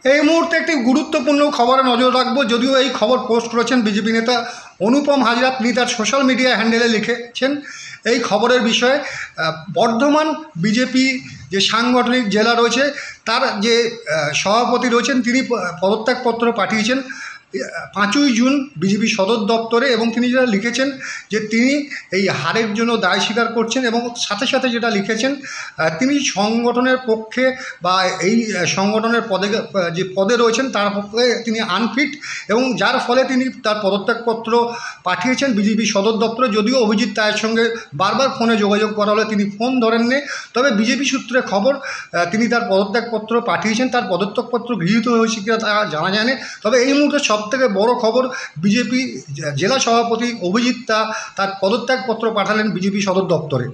এই মুহূর্তে একটি গুরুত্বপূর্ণ খবরে নজর রাখবো। যদিও এই খবর পোস্ট করেছেন বিজেপি নেতা অনুপম হাজরা, তিনি তার সোশ্যাল মিডিয়া হ্যান্ডেলে লিখেছেন এই খবরের বিষয়ে। বর্ধমান বিজেপি যে সাংগঠনিক জেলা রয়েছে তার যে সভাপতি রয়েছেন তিনি পদত্যাগপত্র পাঠিয়েছেন 5ই জুন বিজেপি সদর দপ্তরে, এবং তিনি যেটা লিখেছেন যে তিনি এই হারের জন্য দায় স্বীকার করছেন, এবং সাথে সাথে যেটা লিখেছেন তিনি সংগঠনের পক্ষে বা এই সংগঠনের যে পদে রয়েছেন তার পক্ষে তিনি আনফিট, এবং যার ফলে তিনি তার পদত্যাগপত্র পাঠিয়েছেন বিজেপি সদর দপ্তরে। যদিও অভিজিৎ রায়ের সঙ্গে বারবার ফোনে যোগাযোগ করা হলে তিনি ফোন ধরেননি, তবে বিজেপি সূত্রে খবর তিনি তার পদত্যাগপত্র পাঠিয়েছেন। তার পদত্যাগপত্র গৃহীত হয়েছে কিনা তা জানা যায়নি, তবে এই মুহূর্তে সবথেকে বড় খবর বিজেপি জেলা সভাপতি অভিজিৎ তার পদত্যাগপত্র পাঠালেন বিজেপি সদর দপ্তরে।